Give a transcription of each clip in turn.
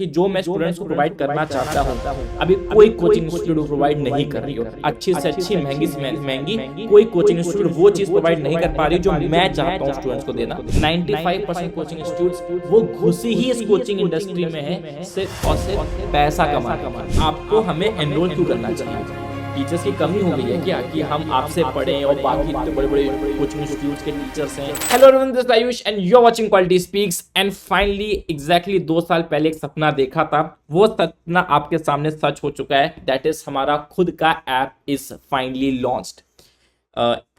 कि जो मैं स्टूडेंट्स को प्रोवाइड करना चाहता हूँ अभी कोई कोचिंग इंस्टीट्यूट प्रोवाइड नहीं कर रही हो। अच्छी से अच्छी महंगी से महंगी कोई कोचिंग इंस्टीट्यूट वो चीज प्रोवाइड नहीं कर पा रही जो मैं चाहता हूँ स्टूडेंट्स को देना। 95% कोचिंग इंस्टीट्यूट्स वो घुसी ही इस कोचिंग इंडस्ट्री में है सिर्फ और सिर्फ पैसा कमाने। आपको हमें एनरोल क्यों करना चाहिए? टीचर्स की कमी हो गई है क्या कि हम आपसे पढ़ें और बाकी इतने बड़े बड़े कोचिंग इंस्टीट्यूट्स के टीचर्स हैं। Hello everyone, this is Ayush and you are watching quality speaks. And finally exactly 2 साल पहले एक सपना देखा था, वो सपना आपके सामने सच हो चुका है। दैट इज हमारा खुद का ऐप इज फाइनली लॉन्च्ड।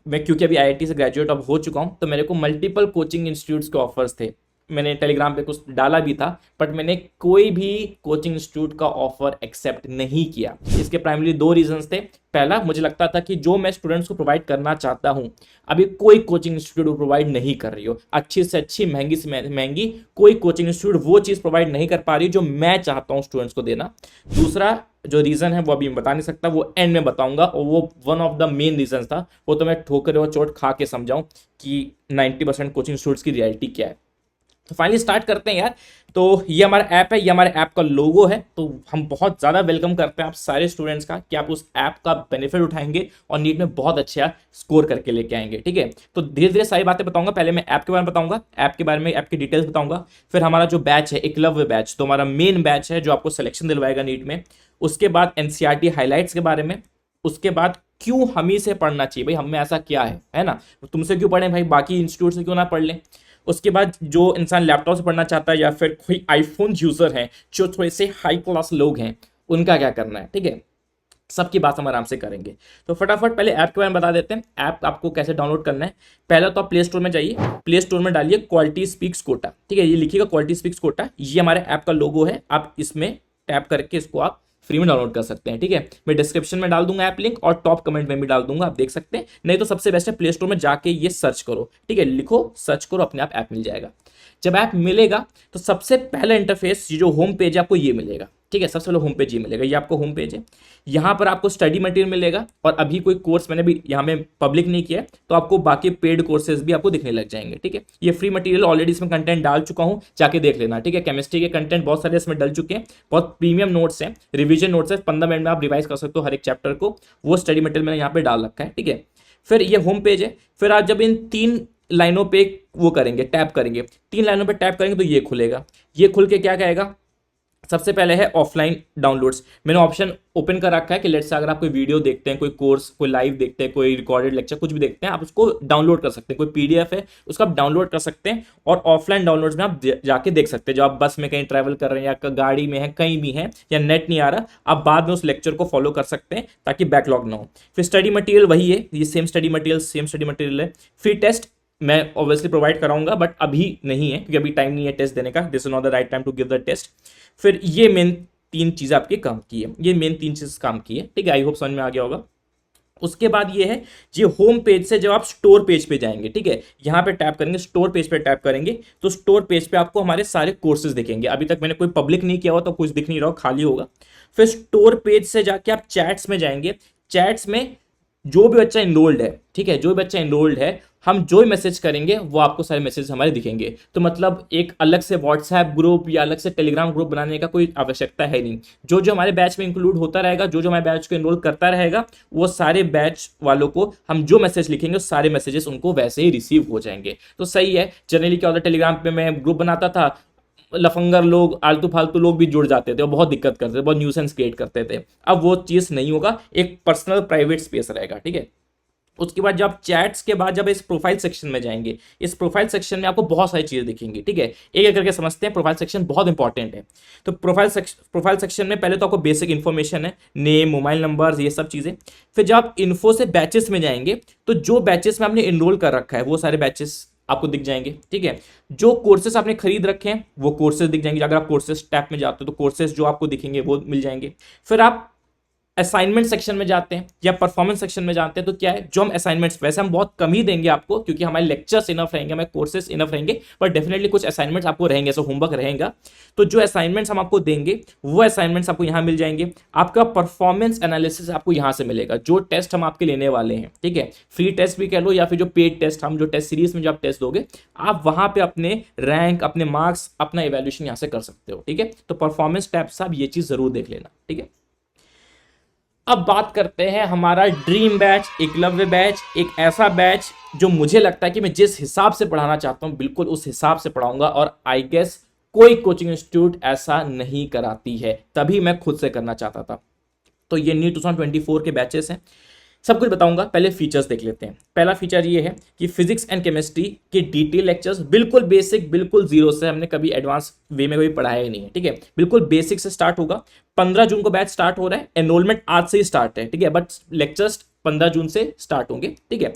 मैं क्योंकि अभी आईआईटी से ग्रेजुएट अब हो चुका हूँ तो मेरे को मल्टीपल कोचिंग इंस्टीट्यूट्स के ऑफर्स थे। मैंने टेलीग्राम पे कुछ डाला भी था बट मैंने कोई भी कोचिंग इंस्टीट्यूट का ऑफर एक्सेप्ट नहीं किया। इसके प्राइमरी 2 रीजंस थे। पहला, मुझे लगता था कि जो मैं स्टूडेंट्स को प्रोवाइड करना चाहता हूं अभी कोई कोचिंग इंस्टीट्यूट प्रोवाइड नहीं कर रही हो। अच्छी से अच्छी महंगी से महंगी कोई कोचिंग इंस्टीट्यूट वो चीज़ प्रोवाइड नहीं कर पा रही जो मैं चाहता हूं स्टूडेंट्स को देना। दूसरा जो रीज़न है वो अभी मैं बता नहीं सकता, वो एंड में बताऊंगा, और वो one of the main reason था। वो तो मैं ठोकर और चोट खा के समझाऊं कि 90% कोचिंग इंस्टीट्यूट्स की रियलिटी क्या है। तो फाइनली स्टार्ट करते हैं यार। तो ये हमारा ऐप है, ये हमारे ऐप का लोगो है। तो हम बहुत ज़्यादा वेलकम करते हैं आप सारे स्टूडेंट्स का कि आप उस ऐप का बेनिफिट उठाएंगे और नीट में बहुत अच्छा स्कोर करके लेके आएंगे। ठीक है, तो धीरे धीरे सारी बातें बताऊंगा। पहले मैं ऐप के बारे में बताऊंगा, ऐप के बारे में, ऐप की डिटेल्स बताऊंगा। फिर हमारा जो बैच है एकलव्य बैच, तो हमारा मेन बैच है जो आपको सिलेक्शन दिलवाएगा नीट में। उसके बाद एनसीईआरटी हाईलाइट्स के बारे में। उसके बाद क्यों हम ही से पढ़ना चाहिए, भाई हम में ऐसा क्या है ना, तुमसे क्यों पढ़ें भाई, बाकी इंस्टीट्यूट से क्यों ना पढ़ लें। उसके बाद जो इंसान लैपटॉप से पढ़ना चाहता है या फिर कोई आईफोन यूजर है जो थोड़े से हाई क्लास लोग हैं, उनका क्या करना है। ठीक है, सबकी बात हम आराम से करेंगे। तो फटाफट पहले ऐप के बारे में बता देते हैं। ऐप आपको कैसे डाउनलोड करना है। पहले तो आप प्ले स्टोर में जाइए, प्ले स्टोर में डालिए क्वालिटी स्पीक्स कोटा। ठीक है, ये लिखिएगा क्वालिटी स्पीक्स कोटा, ये हमारे ऐप का लोगो है। आप इसमें टैप करके इसको आप फ्री में डाउनलोड कर सकते हैं। ठीक है, मैं डिस्क्रिप्शन में डाल दूंगा ऐप लिंक और टॉप कमेंट में भी डाल दूंगा, आप देख सकते हैं। नहीं तो सबसे बेस्ट है प्ले स्टोर में जाके ये सर्च करो। ठीक है, लिखो सर्च करो, अपने आप ऐप मिल जाएगा। जब ऐप मिलेगा तो सबसे पहला इंटरफेस जो होम पेज है आपको ये मिलेगा। ठीक है, सबसे पहले होम पेज ये मिलेगा, ये आपको होम पेज है। यहाँ पर आपको स्टडी मटेरियल मिलेगा और अभी कोई कोर्स मैंने भी यहाँ में पब्लिक नहीं किया है तो आपको बाकी पेड कोर्सेज भी आपको दिखने लग जाएंगे। ठीक है, ये फ्री मटेरियल ऑलरेडी इसमें कंटेंट डाल चुका हूँ, जाके देख लेना। ठीक है, केमिस्ट्री के कंटेंट बहुत सारे इसमें डल चुके हैं, बहुत प्रीमियम नोट्स हैं, रिविजन नोट्स है, 15 मिनट में आप रिवाइज कर सकते हो हर एक चैप्टर को। वो स्टडी मटेरियल मैंने यहाँ पे डाल रखा है। ठीक है, फिर ये होम पेज है। फिर आप जब इन 3 लाइनों पे वो करेंगे, टैप करेंगे, 3 लाइनों पे टैप करेंगे तो ये खुलेगा। ये खुल के क्या कहेगा, सबसे पहले है ऑफलाइन डाउनलोड्स। मैंने ऑप्शन ओपन कर रखा है कि लेट्स से अगर आप कोई वीडियो देखते हैं, कोई कोर्स, कोई लाइव देखते हैं, कोई रिकॉर्डेड लेक्चर, कुछ भी देखते हैं, आप उसको डाउनलोड कर सकते हैं। कोई पीडीएफ है उसको आप डाउनलोड कर सकते हैं और ऑफलाइन डाउनलोड्स में आप जाके देख सकते हैं। जब आप बस में कहीं ट्रैवल कर रहे हैं या गाड़ी में है, कहीं भी हैं या नेट नहीं आ रहा, आप बाद में उस लेक्चर को फॉलो कर सकते हैं ताकि बैकलॉग ना हो। फिर स्टडी मटेरियल वही है, ये सेम स्टडी मटेरियल है। फ्री टेस्ट मैं ऑब्वियसली प्रोवाइड कराऊंगा बट अभी नहीं है क्योंकि अभी टाइम नहीं है टेस्ट देने का। This is not the right time to give the test. फिर ये मेन 3 चीज़ें आपके काम की है, ये मेन 3 चीज़ काम की है। ठीक है, आई होप समझ में आ गया होगा। उसके बाद ये है जी होम पेज से जब आप स्टोर पेज पे जाएंगे, ठीक है, यहाँ पे टैप करेंगे, स्टोर पेज पे टैप करेंगे तो स्टोर पेज पे आपको हमारे सारे कोर्सेज दिखेंगे। अभी तक मैंने कोई पब्लिक नहीं किया हुआ तो कुछ दिख नहीं रहा, खाली होगा। फिर स्टोर पेज से जाके आप चैट्स में जाएंगे। चैट्स में जो भी बच्चा इनरोल्ड है, ठीक है, जो भी बच्चा इनरोल्ड है, हम जो भी मैसेज करेंगे वो आपको सारे मैसेज हमारे दिखेंगे। तो मतलब एक अलग से व्हाट्सएप ग्रुप या अलग से टेलीग्राम ग्रुप बनाने का कोई आवश्यकता है नहीं। जो जो हमारे बैच में इंक्लूड होता रहेगा, जो जो हमारे बैच को इनरोल करता रहेगा, वो सारे बैच वालों को हम जो मैसेज लिखेंगे वो सारे मैसेजेस उनको वैसे ही रिसीव हो जाएंगे। तो सही है। जनरली क्या होता है, टेलीग्राम पे मैं ग्रुप बनाता था, लफंगर लोग, आलतू फालतू लोग भी जुड़ जाते थे और बहुत दिक्कत करते थे, बहुत न्यूसेंस क्रिएट करते थे। अब वो चीज़ नहीं होगा, एक पर्सनल प्राइवेट स्पेस रहेगा। ठीक है, उसके बाद जब चैट्स के बाद जब इस प्रोफाइल सेक्शन में जाएंगे, इस प्रोफाइल सेक्शन में आपको बहुत सारी चीज़ें दिखेंगी। ठीक है, एक एक करके समझते हैं। प्रोफाइल सेक्शन बहुत इंपॉर्टेंट है। तो प्रोफाइल सेक्शन में पहले तो आपको बेसिक इन्फॉर्मेशन है, नेम, मोबाइल नंबर, ये सब चीज़ें। फिर जब आप इन्फो से बैचेस में जाएंगे तो जो बैचेस में आपने इनरोल कर रखा है वो सारे बैचेस आपको दिख जाएंगे। ठीक है, जो कोर्सेस आपने खरीद रखे हैं वो कोर्सेज दिख जाएंगे। अगर आप कोर्सेज टैब में जाते हो तो कोर्सेज जो आपको दिखेंगे वो मिल जाएंगे। फिर आप असाइनमेंट सेक्शन में जाते हैं या परफॉर्मेंस सेक्शन में जाते हैं तो क्या है, जो हम असाइनमेंट्स वैसे हम बहुत कम ही देंगे आपको, क्योंकि हमारे लेक्चर्स इनफ रहेंगे, हमारे कोर्सेज इनफ रहेंगे, पर डेफिनेटली कुछ असाइनमेंट्स आपको रहेंगे, ऐसा होमवर्क रहेगा। तो जो असाइनमेंट्स हम आपको देंगे वो असाइनमेंट्स आपको यहां मिल जाएंगे। आपका परफॉर्मेंस एनालिसिस आपको यहां से मिलेगा, जो टेस्ट हम आपके लेने वाले हैं, ठीक है, फ्री टेस्ट भी कह लो या फिर जो पेड टेस्ट, हम जो टेस्ट सीरीज में जो आप टेस्ट दोगे, आप वहां पे अपने रैंक, अपने मार्क्स, अपना इवैल्यूएशन यहां से कर सकते हो, ठीक है। तो परफॉर्मेंस टैब से आप ये चीज जरूर देख लेना, ठीक है। अब बात करते हैं हमारा ड्रीम बैच, एकलव्य बैच, एक ऐसा बैच जो मुझे लगता है कि मैं जिस हिसाब से पढ़ाना चाहता हूं बिल्कुल उस हिसाब से पढ़ाऊंगा, और आई गेस कोई कोचिंग इंस्टीट्यूट ऐसा नहीं कराती है, तभी मैं खुद से करना चाहता था। तो ये नीट 2024 के बैचेस हैं, सब कुछ बताऊंगा। पहले फीचर्स देख लेते हैं। पहला फीचर ये है कि फिजिक्स एंड केमिस्ट्री के डिटेल लेक्चर्स बिल्कुल बेसिक, बिल्कुल जीरो से, हमने कभी एडवांस वे में कभी पढ़ाया ही नहीं है, ठीक है, बिल्कुल बेसिक से स्टार्ट होगा। 15 जून को बैच स्टार्ट हो रहा है, एनरोलमेंट आज से ही स्टार्ट है, ठीक है, बट लेक्चर्स 15 जून से स्टार्ट होंगे, ठीक है।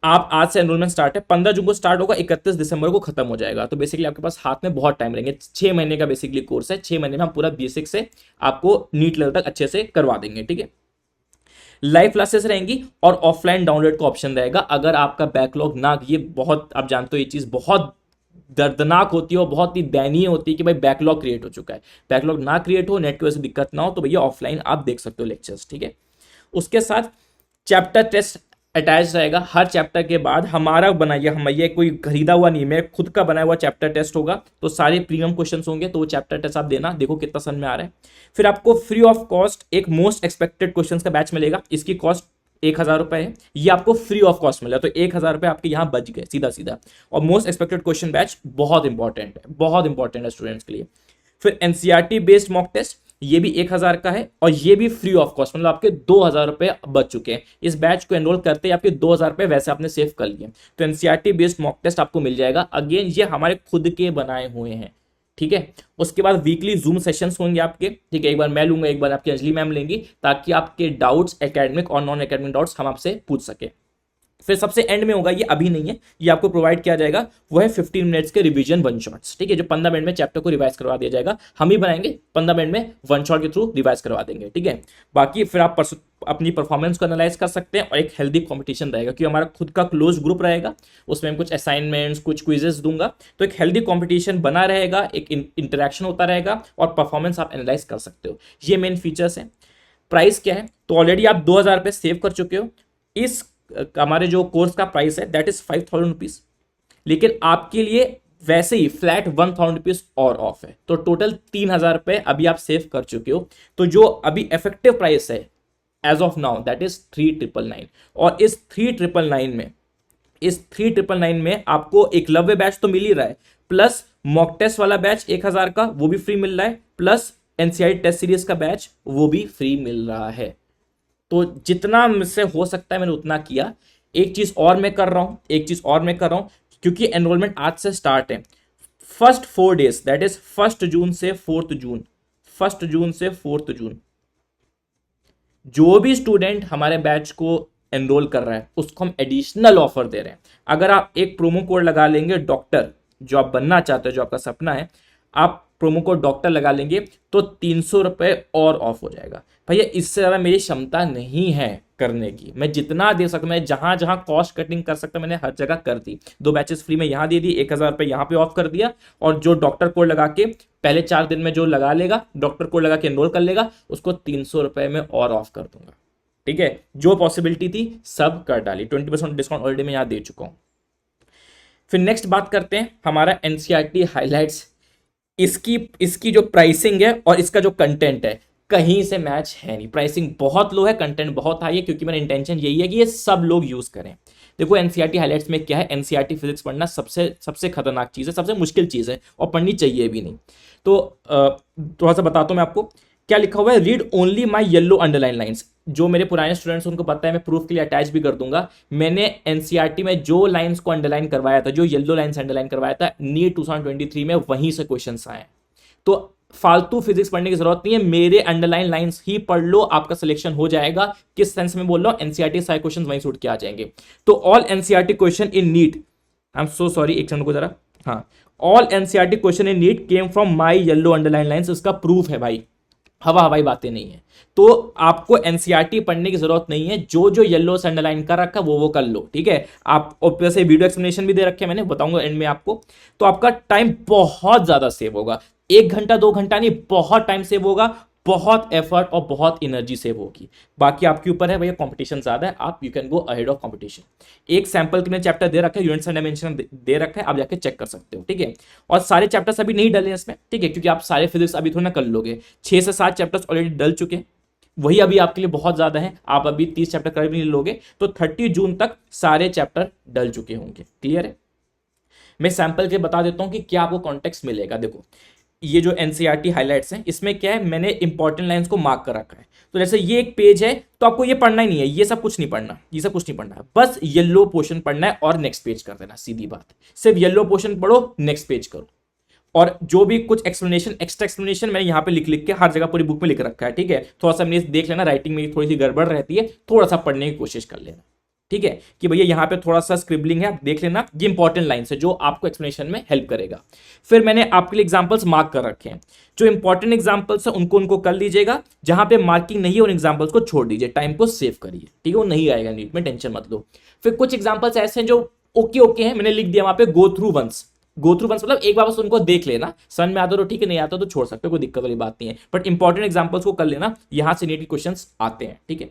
आप आज से एनरोलमेंट स्टार्ट है, 15 जून को स्टार्ट होगा, 31 दिसंबर को खत्म हो जाएगा। तो बेसिकली आपके पास हाथ में बहुत टाइम रहेंगे, 6 महीने का बेसिकली कोर्स है, 6 महीने में हम पूरा बेसिक से आपको नीट लेवल तक अच्छे से करवा देंगे, ठीक है। लाइव क्लासेस रहेंगी और ऑफलाइन डाउनलोड का ऑप्शन रहेगा। अगर आपका बैकलॉग ना, ये बहुत आप जानते हो ये चीज बहुत दर्दनाक होती है और बहुत ही दयनीय होती है कि भाई बैकलॉग क्रिएट हो चुका है, बैकलॉग ना क्रिएट हो, नेट की वजह से दिक्कत ना हो, तो भैया ऑफलाइन आप देख सकते हो लेक्चर्स, ठीक है। उसके साथ चैप्टर टेस्ट अटैच रहेगा। हर चैप्टर के बाद हमारा बनाया, हम ये कोई खरीदा हुआ नहीं, मेरे खुद का बनाया हुआ चैप्टर टेस्ट होगा, तो सारे प्रीमियम क्वेश्चंस होंगे, तो वो चैप्टर टेस्ट आप देना, देखो कितना समझ में आ रहा है। फिर आपको फ्री ऑफ कॉस्ट एक मोस्ट एक्सपेक्टेड क्वेश्चंस का बैच मिलेगा, इसकी कॉस्ट 1000 रुपए है, ये आपको फ्री ऑफ कॉस्ट मिला, तो 1000 रुपए आपके यहां बच गए सीधा सीधा। और मोस्ट एक्सपेक्टेड क्वेश्चन बैच बहुत इंपॉर्टेंट है, बहुत इंपॉर्टेंट है स्टूडेंट्स के लिए। फिर एनसीईआरटी बेस्ड मॉक टेस्ट, ये भी 1000 का है और ये भी फ्री ऑफ कॉस्ट, मतलब आपके 2000 रुपए बच चुके हैं। इस बैच को एनरोल करते ही आपके 2000 रुपए वैसे आपने सेव कर लिए। तो एनसीईआरटी बेस्ड मॉक टेस्ट आपको मिल जाएगा, अगेन ये हमारे खुद के बनाए हुए हैं, ठीक है। उसके बाद वीकली जूम सेशंस होंगे आपके, ठीक है, एक बार मैं लूंगा, एक बार आपकी अंजलि मैम लेंगी, ताकि आपके डाउट्स एकेडमिक और नॉन एकेडमिक डाउट्स हम आपसे पूछ सके। फिर सबसे एंड में होगा, ये अभी नहीं है, ये आपको प्रोवाइड किया जाएगा, वो है 15 मिनट्स के रिवीजन वन शॉट्स, ठीक है, जो 15 मिनट में चैप्टर को रिवाइज करवा दिया जाएगा, हम ही बनाएंगे, 15 मिनट में वन शॉट के थ्रू रिवाइज करवा देंगे, ठीक है। बाकी फिर आप अपनी परफॉर्मेंस को एनालाइज कर सकते हैं और एक हेल्दी कंपटीशन रहेगा, क्योंकि हमारा खुद का क्लोज ग्रुप रहेगा, उसमें हम कुछ असाइनमेंट्स, कुछ क्विजेस दूंगा, तो एक हेल्दी कंपटीशन बना रहेगा, एक इंटरेक्शन होता रहेगा और परफॉर्मेंस आप एनालाइज कर सकते हो। ये मेन फीचर्स हैं। प्राइस क्या है, तो ऑलरेडी आप 2000 रुपये सेव कर चुके हो। इस हमारे जो कोर्स का प्राइस है दैट इज 5000 रुपीज, लेकिन आपके लिए वैसे ही फ्लैट 1000 रुपीज और ऑफ है, तो टोटल 3000 रुपए अभी आप सेव कर चुके हो। तो जो अभी इफेक्टिव प्राइस है as of now that is 3999, और इस 3999 में आपको एकलव्य बैच तो मिल ही रहा है, प्लस मॉक टेस्ट वाला बैच 1000 का वो भी फ्री मिल रहा है, प्लस एनसीईआरटी टेस्ट सीरीज का बैच वो भी फ्री मिल रहा है। तो जितना मुझसे हो सकता है मैंने उतना किया। एक चीज और मैं कर रहा हूं, क्योंकि एनरोलमेंट आज से स्टार्ट है। फर्स्ट 4 डेज दैट इज 1 जून से 4 जून, जो भी स्टूडेंट हमारे बैच को एनरोल कर रहा है उसको हम एडिशनल ऑफर दे रहे हैं। अगर आप एक प्रोमो कोड लगा लेंगे डॉक्टर, जो आप बनना चाहते हो, जो आपका सपना है, आप प्रोमो कोड डॉक्टर लगा लेंगे तो 300 रुपए और ऑफ हो जाएगा। भैया इससे ज़्यादा मेरी क्षमता नहीं है करने की, मैं जितना दे सकता, मैं जहां जहां कॉस्ट कटिंग कर सकता मैंने हर जगह कर दी। 2 बैचेस फ्री में यहां दे दी, 1000 रुपये यहां पे ऑफ कर दिया, और जो डॉक्टर कोड लगा के पहले 4 दिन में जो लगा लेगा, डॉक्टर कोड लगा के एनरोल कर लेगा, उसको 300 रुपये में और ऑफ कर दूंगा, ठीक है। जो पॉसिबिलिटी थी सब कर डाली, 20% डिस्काउंट ऑलरेडी मैं यहां दे चुका हूं। फिर नेक्स्ट बात करते हैं हमारा एनसीईआरटी हाइलाइट्स। इसकी जो प्राइसिंग है और इसका जो कंटेंट है कहीं से मैच है नहीं। प्राइसिंग बहुत लो है, कंटेंट बहुत हाई है, क्योंकि मेरा इंटेंशन यही है कि ये सब लोग यूज करें। देखो एनसीईआरटी हाइलाइट्स में क्या है, एनसीईआरटी फिजिक्स पढ़ना सबसे खतरनाक चीज है, सबसे मुश्किल चीज है, और पढ़नी चाहिए भी नहीं। तो थोड़ा सा बताता हूं मैं आपको क्या लिखा हुआ है। Read only my yellow underline lines. जो मेरे पुराने स्टूडेंट्स उनको पता है, मैं प्रूफ के लिए अटैच भी कर दूंगा। मैंने एनसीईआरटी में जो लाइन्स को अंडरलाइन करवाया था, जो येलो लाइन्स अंडरलाइन करवाया था, नीट 2023 में वहीं से क्वेश्चंस आए। तो फालतू फिजिक्स पढ़ने की जरूरत नहीं है, मेरे अंडरलाइन लाइंस ही पढ़ लो, आपका सिलेक्शन हो जाएगा। किस सेंस में बोल रहा हूं, एनसीईआरटी सारे क्वेश्चंस वहीं से उठ के आ जाएंगे। तो all NCERT question in NEET, I am so sorry, एक सेकंड को जरा, हाँ, all NCERT question in NEET came from my yellow underline lines. उसका प्रूफ है भाई, हवा हवाई बातें नहीं है। तो आपको एनसीईआरटी पढ़ने की जरूरत नहीं है, जो जो येलो से अंडरलाइन कर रखा है वो कर लो, ठीक है। आप और वैसे वीडियो एक्सप्लेनेशन भी दे रखे हैं मैंने, बताऊंगा एंड में आपको। तो आपका टाइम बहुत ज्यादा सेव होगा, 1 घंटा 2 घंटा नहीं, बहुत टाइम सेव होगा, बहुत एफर्ट और बहुत एनर्जी सेव होगी। बाकी आपके ऊपर है भैया, कंपटीशन ज्यादा है, आप you can go ahead of competition. एक सैंपल के लिए चैप्टर दे रखा है, यूनिट्स एंड डायमेंशन दे रखा है, आप जाके चेक कर सकते हो, ठीक है। और सारे चैप्टर्स अभी नहीं डले इसमें, ठीक है, क्योंकि आप सारे फिजिक्स अभी थोड़ा ना कर लोगे। 6 से 7 चैप्टर्स ऑलरेडी डल चुके हैं, वही अभी आपके लिए बहुत ज्यादा है। आप अभी 30 चैप्टर कर भी नहीं लोगे तो 30 जून तक सारे चैप्टर डल चुके होंगे। क्लियर है। मैं सैंपल के बता देता हूं कि क्या आपको कॉन्टेक्स्ट मिलेगा। देखो ये जो एनसीईआरटी हाइलाइट्स हैं, इसमें क्या है, मैंने इंपॉर्टेंट लाइंस को मार्क कर रखा है। तो जैसे ये एक पेज है, तो आपको ये पढ़ना ही नहीं है, ये सब कुछ नहीं पढ़ना, ये सब कुछ नहीं पढ़ना है, बस येलो पोर्शन पढ़ना है और नेक्स्ट पेज कर देना, सीधी बात। सिर्फ येलो पोर्शन पढ़ो, नेक्स्ट पेज करो। और जो भी कुछ एक्सप्लेनेशन, एक्स्ट्रा एक्सप्लेनेशन मैंने यहाँ पे लिख लिख के हर जगह पूरी बुक में लिख रखा है, ठीक है। थोड़ा सा मैंने देख लेना, राइटिंग में थोड़ी सी गड़बड़ रहती है, थोड़ा सा पढ़ने की कोशिश कर लेना, ठीक है, कि भैया यहाँ पे थोड़ा सा स्क्रिबलिंग है, आप देख लेना। ये इंपॉर्टेंट लाइन्स है जो आपको एक्सप्लेनेशन में हेल्प करेगा। फिर मैंने आपके लिए एग्जांपल्स मार्क कर रखे हैं, जो इंपॉर्टेंट एग्जांपल्स है उनको कर लीजिएगा, जहां पे मार्किंग नहीं है उन एग्जांपल्स को छोड़ दीजिए, टाइम को सेव करिए, ठीक है, वो नहीं आएगा नीट में, टेंशन मत लो। फिर कुछ एग्जांपल्स ऐसे हैं जो ओके ओके हैं, मैंने लिख दिया वहां पे, गो थ्रू वंस मतलब एक बार बस उनको देख लेना, समझ में आता तो ठीक है, नहीं आता तो छोड़ सकते हो, कोई दिक्कत वाली बात नहीं है, बट इंपॉर्टेंट एग्जांपल्स को कर लेना, यहां से नीट के क्वेश्चंस आते हैं, ठीक है।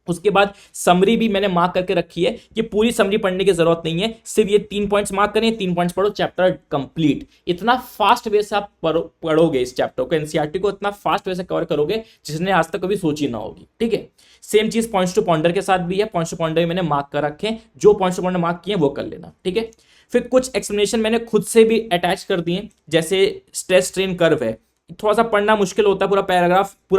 उसके बाद समरी भी मैंने मार्क करके रखी है, कि पूरी समरी पढ़ने की जरूरत नहीं है, सिर्फ ये 3 पॉइंट्स मार्क करें, 3 पॉइंट्स पढ़ो, चैप्टर कंप्लीट। इतना फास्ट वे से आप पढ़ोगे इस चैप्टर को, एनसीईआरटी को इतना फास्ट वे से कवर करोगे जिसने आज तक कभी सोची ना होगी, ठीक है। सेम चीज पॉइंट्स टू पॉन्डर के साथ भी है, पॉइंट्स टू पॉन्डर मैंने मार्क कर रखे हैं, जो पॉइंट्स टू पॉन्डर मार्क किए वो कर लेना, ठीक है। फिर कुछ एक्सप्लेनेशन मैंने खुद से भी अटैच कर दिए, जैसे स्ट्रेस स्ट्रेन कर्व है, थोड़ा सा पढ़ना मुश्किल होता है, पूरा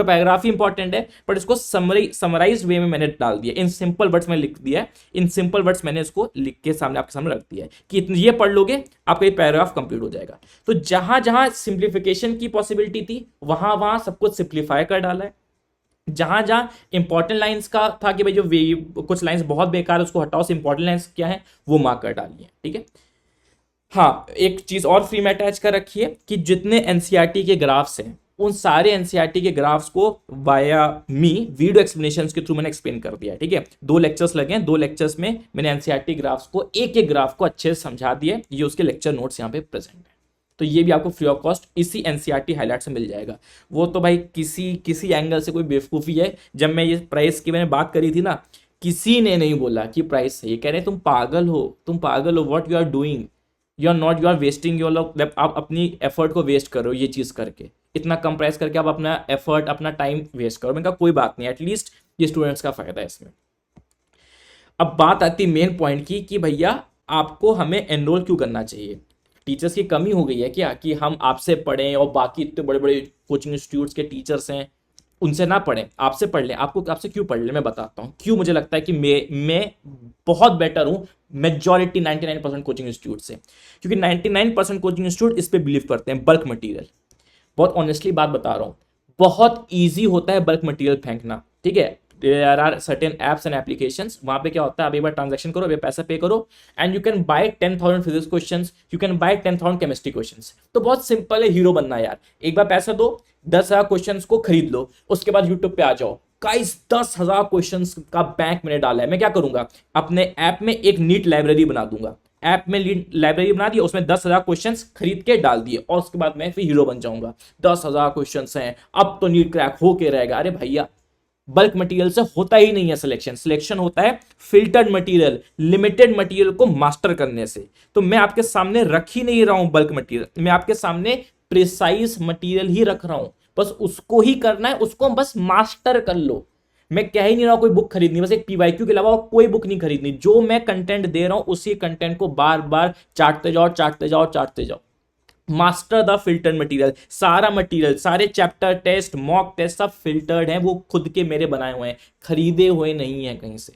पैराग्राफ ही इंपॉर्टेंट है, बट इसको समराइज वे में मैंने डाल दिया, इन सिंपल वर्ड्स में लिख दिया है, इन सिंपल वर्ड्स मैंने इसको लिख के सामने आपके सामने रख दिया है, कि ये पढ़ लोगे आपका ये पैराग्राफ कंप्लीट हो जाएगा। तो जहां जहां सिंप्लीफिकेशन की पॉसिबिलिटी थी, वहां वहां सब कुछ सिंप्लीफाई कर डाला है। जहां जहां इंपॉर्टेंट लाइंस का था कि भाई जो कुछ लाइंस बहुत बेकार है उसको हटाओ, से इंपॉर्टेंट लाइंस क्या है वो मार्क कर डालिए, ठीक है। हाँ, एक चीज और फ्री में अटैच कर रखी है, कि जितने एनसीईआरटी के ग्राफ्स हैं उन सारे एनसीईआरटी के ग्राफ्स को वाया वीडियो एक्सप्लेनेशन के थ्रू मैंने एक्सप्लेन कर दिया है, ठीक है। 2 लेक्चर्स लगे हैं, 2 लेक्चर्स में मैंने एनसीईआरटी ग्राफ्स को एक एक ग्राफ को अच्छे से समझा दिया, ये उसके लेक्चर नोट्स यहाँ पे प्रेजेंट है। तो ये भी आपको फ्री ऑफ कॉस्ट इसी एनसीईआरटी हाईलाइट से मिल जाएगा। वो तो भाई किसी एंगल से कोई बेवकूफ़ी है, जब मैं ये प्राइस की मैंने बात करी थी ना, किसी ने नहीं बोला कि प्राइस सही, कह रहे तुम पागल हो, what you are doing, you are wasting your, आप अपनी एफर्ट को वेस्ट करो ये चीज़ करके, इतना कम प्राइस करके आप अपना एफर्ट अपना टाइम वेस्ट करो। मैंने कहा कोई बात नहीं, एटलीस्ट ये स्टूडेंट्स का फायदा है इसमें। अब बात आती मेन पॉइंट की, कि भैया आपको हमें एनरोल क्यों करना चाहिए। टीचर्स की कमी हो गई है क्या, कि हम आपसे पढ़ें और बाकी इतने बड़े बड़े कोचिंग इंस्टीट्यूट्स के टीचर्स हैं उनसे ना पढ़ें, आपसे पढ़ लें। आपसे क्यों पढ़ लें, मैं बताता हूँ क्यों मुझे लगता है कि मैं बहुत बेटर हूँ मेजॉरिटी 99% कोचिंग इंस्टीट्यूट से, क्योंकि 99% कोचिंग इंस्टीट्यूट इस पे बिलीव करते हैं, बल्क मटेरियल। बहुत ऑनेस्टली बात बता रहा हूँ, बहुत ईजी होता है बल्क मटेरियल फेंकना, ठीक है। There are certain apps and applications, वहां पे क्या होता है, आप एक बार ट्रांजैक्शन करो, अब पैसा पे करो, and you can buy 10,000 physics questions, you can buy 10,000 chemistry questions. तो बहुत सिंपल है हीरो बनना यार, एक बार पैसा दो, 10,000 क्वेश्चन को खरीद लो, उसके बाद यूट्यूब पे आ जाओ। गाइस 10,000 क्वेश्चन का बैंक मैंने डाला है, मैं क्या करूंगा, अपने ऐप में एक नीट लाइब्रेरी बना दूंगा, ऐप में लाइब्रेरी बना दी, उसमें 10,000 क्वेश्चंस खरीद के डाल दिए, और उसके बाद मैं फिर हीरो बन जाऊंगा। 10,000 क्वेश्चंस हैं, अब तो नीट क्रैक होके रहेगा। अरे भैया, बल्क मटेरियल से होता ही नहीं है सिलेक्शन होता है फिल्टर्ड मटेरियल, लिमिटेड मटेरियल को मास्टर करने से। तो मैं आपके सामने रख ही नहीं रहा हूं बल्क मटेरियल, मैं आपके सामने प्रिसाइज मटेरियल ही रख रहा हूं, बस उसको ही करना है, उसको बस मास्टर कर लो। मैं कह ही नहीं रहा हूं कोई बुक खरीदनी, बस एक पीवाईक्यू के अलावा कोई बुक नहीं खरीदनी, जो मैं कंटेंट दे रहा हूं उसी कंटेंट को बार बार चाटते जाओ। मास्टर द फिल्टर्ड मटेरियल, सारा मटेरियल, सारे चैप्टर टेस्ट मॉक टेस्ट सब फिल्टर्ड हैं, वो खुद के मेरे बनाए हुए हैं, खरीदे हुए नहीं है कहीं से।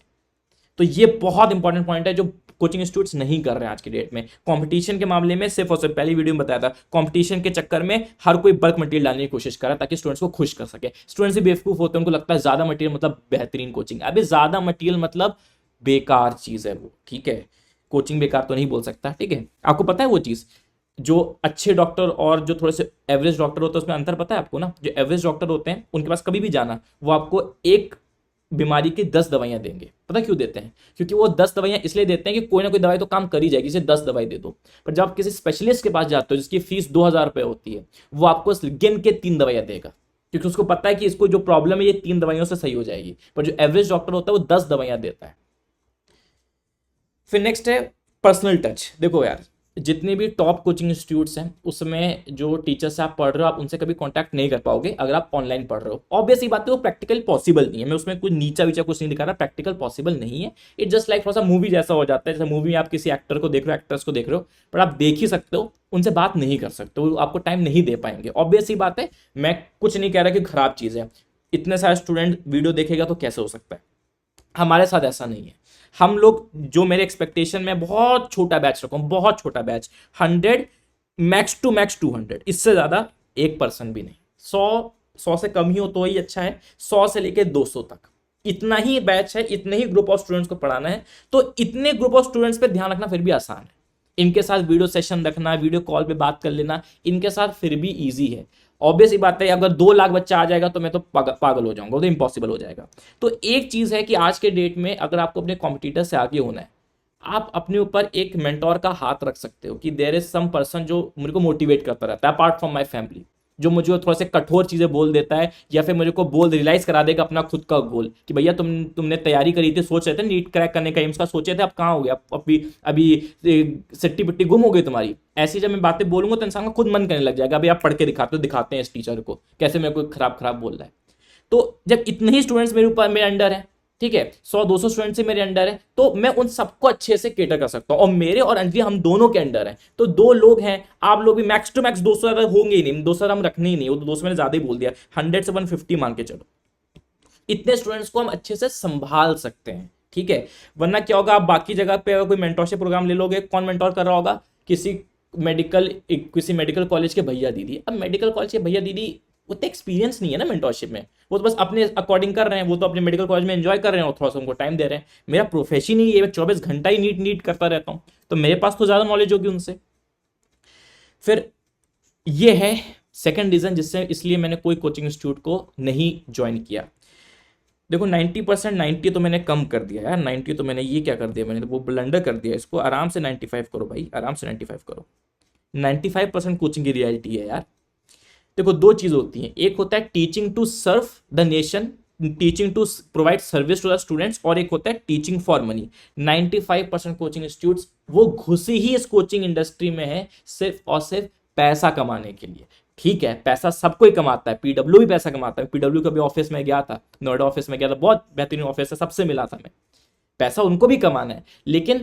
तो ये बहुत इंपॉर्टेंट पॉइंट है जो कोचिंग इंस्टीट्यूट्स नहीं कर रहे हैं आज की डेट में। कंपटीशन के मामले में सिर्फ और सिर्फ पहली वीडियो में बताया था, कंपटीशन के चक्कर में हर कोई बल्क मटेरियल डालने की कोशिश कर रहा है ताकि स्टूडेंट्स को खुश कर सके। स्टूडेंट्स भी बेवकूफ होते हैं, उनको लगता है ज्यादा मटेरियल मतलब बेहतरीन कोचिंग। अभी ज्यादा मटेरियल मतलब बेकार चीज है वो, ठीक है। कोचिंग बेकार तो नहीं बोल सकता, ठीक है, आपको पता है वो चीज। जो अच्छे डॉक्टर और जो थोड़े से एवरेज डॉक्टर होते हैं उसमें अंतर पता है आपको ना? जो एवरेज डॉक्टर होते हैं उनके पास कभी भी जाना, वो आपको एक बीमारी की 10 दवाइयां देंगे। पता क्यों देते हैं? क्योंकि वो 10 दवाइयां इसलिए देते हैं कि कोई ना कोई दवाई तो काम कर ही जाएगी, इसे 10 दवाई दे दो। पर जब आप किसी स्पेशलिस्ट के पास जाते हो जिसकी फीस 2,000 रुपये होती है, वो आपको गिन के 3 दवाइयां देगा, क्योंकि उसको पता है कि इसको जो प्रॉब्लम है ये 3 दवाइयों से सही हो जाएगी। पर जो एवरेज डॉक्टर होता है वो 10 दवाइयां देता है। फिर नेक्स्ट है पर्सनल टच। देखो यार, जितने भी टॉप कोचिंग इंस्टीट्यूट्स हैं उसमें जो टीचर्स आप पढ़ रहे हो आप उनसे कभी कांटेक्ट नहीं कर पाओगे अगर आप ऑनलाइन पढ़ रहे हो। ऑब्वियस ही बात है वो प्रैक्टिकल पॉसिबल नहीं है। मैं उसमें कुछ नीचा वीचा कुछ नहीं दिखा रहा, प्रैक्टिकल पॉसिबल नहीं है। इट जस्ट लाइक थोड़ा सा मूवी जैसा हो जाता है। जैसे मूवी में आप किसी एक्टर को देख रहे हो, एक्ट्रेस को देख रहे हो, पर आप देख ही सकते हो, उनसे बात नहीं कर सकते, वो आपको टाइम नहीं दे पाएंगे। ऑब्वियस ही बात है, मैं कुछ नहीं कह रहा कि खराब चीज़ है। इतने सारे स्टूडेंट वीडियो देखेगा तो कैसे हो सकता है? हमारे साथ ऐसा नहीं है। हम लोग, जो मेरे एक्सपेक्टेशन में बहुत छोटा बैच रखा हूं, बहुत छोटा बैच, 100 मैक्स टू मैक्स 200, इससे ज्यादा एक पर्सन भी नहीं। 100 से कम ही हो तो ही अच्छा है, 100 से लेके 200 तक इतना ही बैच है, इतने ही ग्रुप ऑफ स्टूडेंट्स को पढ़ाना है। तो इतने ग्रुप ऑफ स्टूडेंट्स पे ध्यान रखना फिर भी आसान है। इनके साथ वीडियो सेशन रखना, वीडियो कॉल पे बात कर लेना, इनके साथ फिर भी ईजी है। ऑब्वियस ही बात है, अगर 2 लाख बच्चा आ जाएगा तो मैं तो पागल हो जाऊंगा, तो इम्पॉसिबल हो जाएगा। तो एक चीज है कि आज के डेट में अगर आपको अपने कॉम्पिटिटर से आगे होना है, आप अपने ऊपर एक मेंटोर का हाथ रख सकते हो कि देयर इज सम पर्सन जो मुझे को मोटिवेट करता रहता है अपार्ट फ्रॉम माय फैमिली, जो मुझे थोड़ा से कठोर चीजें बोल देता है, या फिर मुझे को बोल रियलाइज करा देगा अपना खुद का गोल कि भैया तुमने तैयारी करी थी, सोच रहे थे नीट क्रैक करने का, एम्स का सोचे थे, अब कहाँ हो गया? अभी अभी सिट्टी पिट्टी गुम हो गई तुम्हारी। ऐसी जब मैं बातें बोलूंगा तो इंसान का खुद मन करने लग जाएगा, अभी आप पढ़ के दिखाते हैं इस टीचर को कैसे मेरे को खराब खराब बोल रहा है। तो जब इतने ही स्टूडेंट्स मेरे ऊपर मेरे अंडर है, ठीक है, 100-200 स्टूडेंट से मेरे अंडर है, तो मैं उन सबको अच्छे से केटर कर सकता हूं। और मेरे और अंजलि हम दोनों के अंडर हैं, तो 2 लोग हैं, आप लोग भी मैक्स टू मैक्स 200 होंगे ही नहीं, 200 हम रखने ही नहीं, वो तो 200 मैंने ज्यादा ही बोल दिया, 100 से 150 मान के चलो। इतने स्टूडेंट्स को हम अच्छे से संभाल सकते हैं, ठीक है। वरना क्या होगा, आप बाकी जगह पे अगर कोई मेंटोरशिप प्रोग्राम ले लोगे, कौन मेंटोर कर रहा होगा? किसी मेडिकल कॉलेज के भैया दीदी। अब मेडिकल कॉलेज के भैया दीदी उतना एक्सपीरियंस नहीं है ना मेंटोरशिप में, वो तो बस अपने अकॉर्डिंग कर रहे हैं, वो तो अपने मेडिकल कॉलेज में एंजॉय कर रहे हैं और थोड़ा सा उनको टाइम दे रहे हैं। मेरा प्रोफेशन ही ये, मैं 24 घंटा ही नीट नीट करता रहता हूँ, तो मेरे पास तो ज्यादा नॉलेज होगी उनसे। फिर ये है सेकंड रीजन जिससे इसलिए मैंने कोई कोचिंग इंस्टीट्यूट को नहीं ज्वाइन किया। देखो 90% 90 तो मैंने कम कर दिया यार, 90 तो मैंने ये क्या कर दिया, मैंने तो वो ब्लंडर कर दिया। इसको आराम से 95 करो भाई, आराम से 95 करो। 95% कोचिंग की रियलिटी है यार। देखो 2 चीज होती हैं, एक होता है teaching to serve the nation, teaching to provide service to the students, और एक होता है teaching for money. 95% coaching institutes वो घुसी ही इस कोचिंग इंडस्ट्री में है सिर्फ और सिर्फ पैसा कमाने के लिए। ठीक है, पैसा सबको ही कमाता है, पीडब्ल्यू भी पैसा कमाता है। पीडब्ल्यू का भी ऑफिस में गया था, नोएडा ऑफिस में गया था, बहुत बेहतरीन ऑफिस है, सबसे मिला था मैं। पैसा उनको भी कमाना है, लेकिन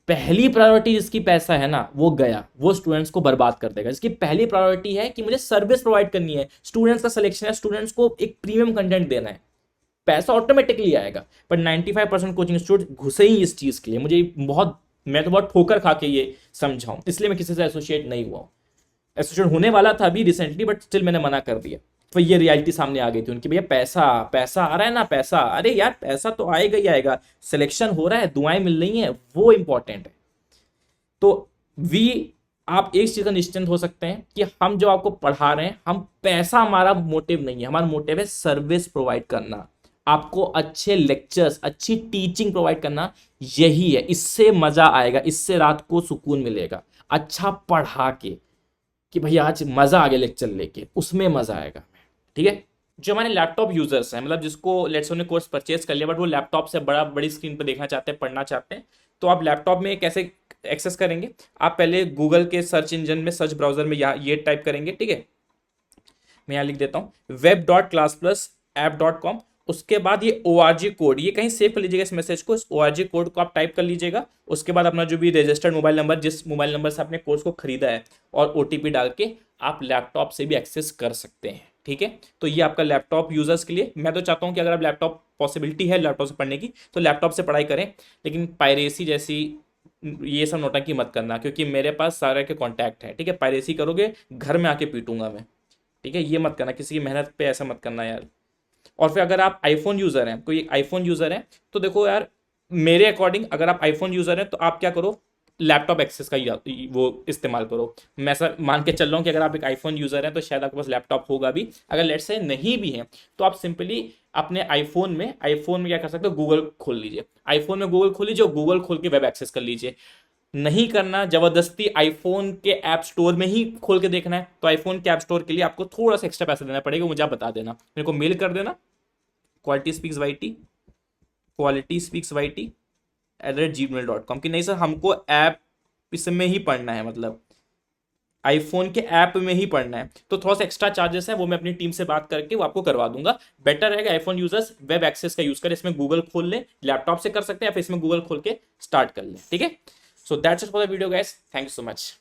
पहली प्रायोरिटी जिसकी पैसा है ना, वो गया, वो स्टूडेंट्स को बर्बाद कर देगा। जिसकी पहली प्रायोरिटी है कि मुझे सर्विस प्रोवाइड करनी है, स्टूडेंट्स का सिलेक्शन है, स्टूडेंट्स को एक प्रीमियम कंटेंट देना है, पैसा ऑटोमेटिकली आएगा। पर 95% कोचिंग इंस्टीट्यूट घुसे ही इस चीज के लिए। मैं तो बहुत ठोकर खा के ये समझाऊं, इसलिए मैं किसी से एसोसिएट नहीं हुआ हूं। एसोसिएट होने वाला था अभी रिसेंटली, बट स्टिल मैंने मना कर दिया। तो ये रियलिटी सामने आ गई थी उनकी, भैया पैसा पैसा आ रहा है ना, पैसा, अरे यार पैसा तो आएगा ही आएगा, सिलेक्शन हो रहा है, दुआएं मिल रही हैं, वो इंपॉर्टेंट है। तो आप एक चीज का निश्चिंत हो सकते हैं कि हम जो आपको पढ़ा रहे हैं, हम पैसा हमारा मोटिव नहीं है, हमारा मोटिव है सर्विस प्रोवाइड करना, आपको अच्छे लेक्चर्स, अच्छी टीचिंग प्रोवाइड करना। यही है, इससे मजा आएगा, इससे रात को सुकून मिलेगा। अच्छा पढ़ा के कि भैया आज मजा आ गया लेक्चर लेके, उसमें मजा आएगा। ठीक है, जो हमारे लैपटॉप यूजर्स हैं, मतलब जिसको लेट्स ने कोर्स परचेज कर लिया बट वो लैपटॉप से बड़ी स्क्रीन पर देखना चाहते हैं, पढ़ना चाहते हैं, तो आप लैपटॉप में कैसे एक्सेस करेंगे? आप पहले गूगल के सर्च इंजन में, सर्च ब्राउजर में ये टाइप करेंगे, ठीक है, मैं यहाँ लिख देता हूँ web.classplusapp.com। उसके बाद ये ORG कोड, ये कहीं सेव कर लीजिएगा इस मैसेज को, इस ORG कोड को आप टाइप कर लीजिएगा। उसके बाद अपना जो भी रजिस्टर्ड मोबाइल नंबर, जिस मोबाइल नंबर से आपने कोर्स को खरीदा है, और OTP डाल के आप लैपटॉप से भी एक्सेस कर सकते हैं। ठीक है, तो ये आपका लैपटॉप यूजर्स के लिए। मैं तो चाहता हूँ कि अगर आप लैपटॉप पॉसिबिलिटी है लैपटॉप से पढ़ने की, तो लैपटॉप से पढ़ाई करें, लेकिन पायरेसी जैसी ये सब नोटंकी मत करना, क्योंकि मेरे पास सारे के कॉन्टैक्ट है। ठीक है, पायरेसी करोगे घर में आके पीटूंगा मैं। ठीक है, ये मत करना, किसी की मेहनत पे ऐसा मत करना यार। और फिर अगर आप आईफोन यूजर हैं, कोई आईफोन यूजर है, तो देखो यार, मेरे अकॉर्डिंग अगर आप आईफोन यूजर हैं तो आप क्या करो, लैपटॉप एक्सेस का वो इस्तेमाल करो। मैं सर मान के चल रहा हूँ कि अगर आप एक आईफोन यूजर हैं तो शायद आपके पास लैपटॉप होगा भी, अगर लेट्स से नहीं भी है तो आप सिंपली अपने आईफोन में क्या कर सकते हो, गूगल खोल लीजिए, आईफोन में गूगल खोल लीजिए और गूगल खोल के वेब एक्सेस कर लीजिए। नहीं करना जबरदस्ती आईफोन के ऐप स्टोर में ही खोल के देखना है तो आईफोन के ऐप स्टोर के लिए आपको थोड़ा सा एक्स्ट्रा पैसा देना पड़ेगा, मुझे आप बता देना, मेरे को मेल कर देना qualityspeaksYT@gmail.com कि नहीं सर हमको ऐप इसमें ही पढ़ना है, मतलब आईफोन के ऐप में ही पढ़ना है, तो थोड़ा सा एक्स्ट्रा चार्जेस है वो मैं अपनी टीम से बात करके वो आपको करवा दूंगा। बेटर है कि आईफोन यूजर्स वेब एक्सेस का यूज करें, इसमें गूगल खोल लें, लैपटॉप से कर सकते हैं या फिर इसमें गूगल खोल के स्टार्ट कर लें, ठीक है। So that's it for the video guys, thank you so much.